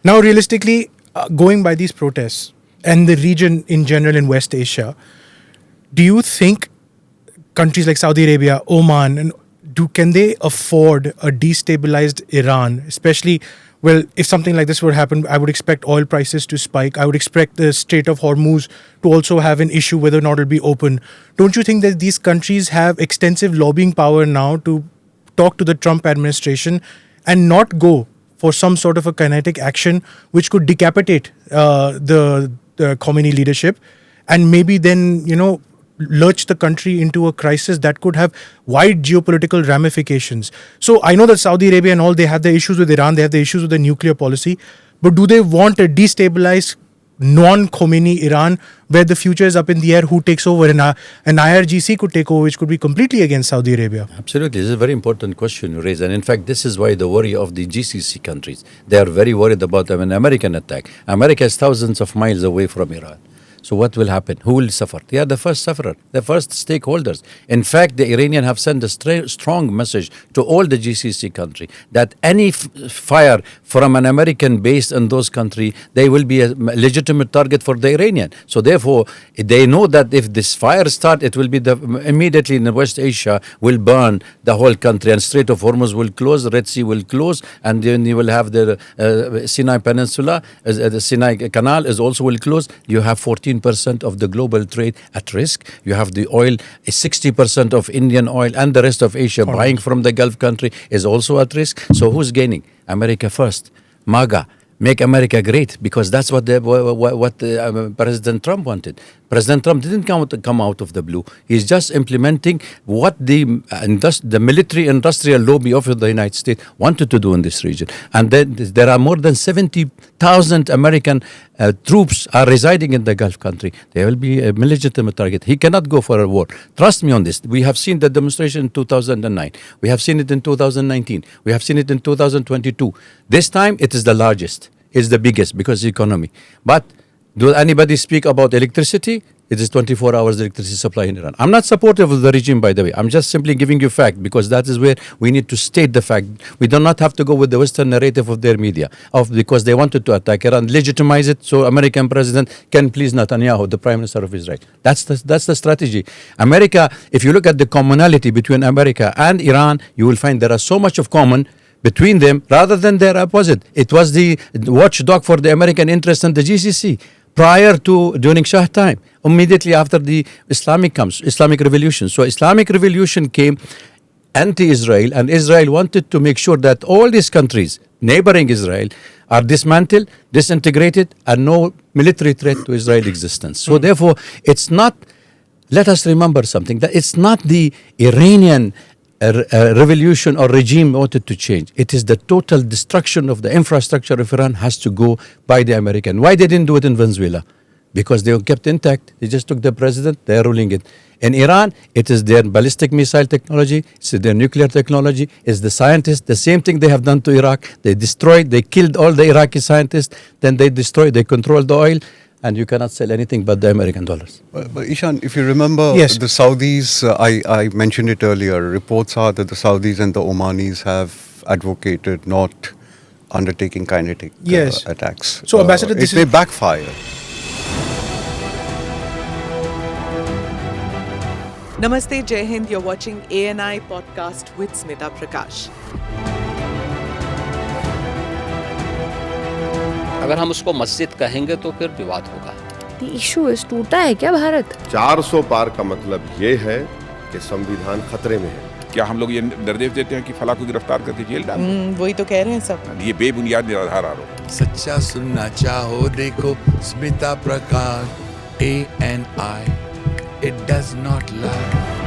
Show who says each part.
Speaker 1: Now, realistically, going by these protests and the region in general in West Asia, do you think countries like Saudi Arabia, Oman, and can they afford a destabilized Iran? Especially, well, if something like this would happen, I would expect oil prices to spike. I would expect the Strait of Hormuz to also have an issue whether or not it'll be open. Don't you think that these countries have extensive lobbying power now to talk to the Trump administration and not go for some sort of a kinetic action which could decapitate the Khomeini leadership and maybe then, lurch the country into a crisis that could have wide geopolitical ramifications? So I know that Saudi Arabia and all, they have the issues with Iran, they have the issues with the nuclear policy, but do they want a destabilized non-Khomeini Iran where the future is up in the air, who takes over? And an IRGC could take over, which could be completely against Saudi Arabia.
Speaker 2: Absolutely. This is a very important question you raise. And in fact, this is why the worry of the GCC countries. They are very worried about an American attack. America is thousands of miles away from Iran. So what will happen? Who will suffer? They are the first sufferer, the first stakeholders. In fact, the Iranians have sent a strong message to all the GCC countries that any fire from an American base in those countries, they will be a legitimate target for the Iranian. So therefore, they know that if this fire starts, it will be immediately in West Asia will burn the whole country, and Strait of Hormuz will close, the Red Sea will close, and then you will have the Sinai Peninsula, the Sinai Canal is also will close. You have 14% of the global trade at risk. You have the oil, 60% of Indian oil and the rest of Asia buying from the Gulf country is also at risk. So who's gaining? America first. MAGA. Make America great, because that's what President Trump wanted. President Trump didn't come out of the blue. He's just implementing what the military industrial lobby of the United States wanted to do in this region. And then there are more than 70,000 American troops are residing in the Gulf country. They will be a legitimate target. He cannot go for a war. Trust me on this. We have seen the demonstration in 2009. We have seen it in 2019. We have seen it in 2022. This time it is the largest. It's the biggest because economy. But do anybody speak about electricity? It is 24 hours electricity supply in Iran. I'm not supportive of the regime, by the way. I'm just simply giving you fact, because that is where we need to state the fact. We do not have to go with the Western narrative of their media, because they wanted to attack Iran, legitimize it, so American president can please Netanyahu, the Prime Minister of Israel. That's the strategy. America, if you look at the commonality between America and Iran, you will find there are so much of common between them rather than their opposite. It was the watchdog for the American interest in the GCC during Shah time, immediately after the Islamic Revolution. So Islamic Revolution came anti-Israel, and Israel wanted to make sure that all these countries neighboring Israel are dismantled, disintegrated, and no military threat to Israel's existence. So therefore, it's not, let us remember something, that it's not the Iranian revolution or regime wanted to change. It is the total destruction of the infrastructure of Iran has to go by the American. Why they didn't do it in Venezuela? Because they were kept intact. They just took the president, they are ruling it. In Iran, it is their ballistic missile technology, it's their nuclear technology, it's the scientists, the same thing they have done to Iraq. They killed all the Iraqi scientists, then they controlled the oil, and you cannot sell anything but the American dollars.
Speaker 3: But Ishan, if you remember,
Speaker 1: yes,
Speaker 3: the Saudis, I mentioned it earlier, reports are that the Saudis and the Omanis have advocated not undertaking kinetic attacks.
Speaker 1: So, Ambassador,
Speaker 3: it may backfire.
Speaker 4: Namaste, Jai Hind. You're watching ANI podcast with Smita Prakash.
Speaker 5: अगर हम उसको मस्जिद कहेंगे तो फिर विवाद होगा।
Speaker 6: The issue is टूटा है क्या भारत?
Speaker 7: 400 पार का मतलब ये है कि संविधान खतरे में है।
Speaker 8: क्या हम लोग ये निर्देश देते हैं कि फला को गिरफ्तार करके जेल डाल?
Speaker 4: वही तो कह रहे हैं सब।
Speaker 8: ये बेबुनियाद निराधार आरोप।
Speaker 9: सच्चा सुनना चाहो देखो स्मिता प्रकाश ANI. It does not lie.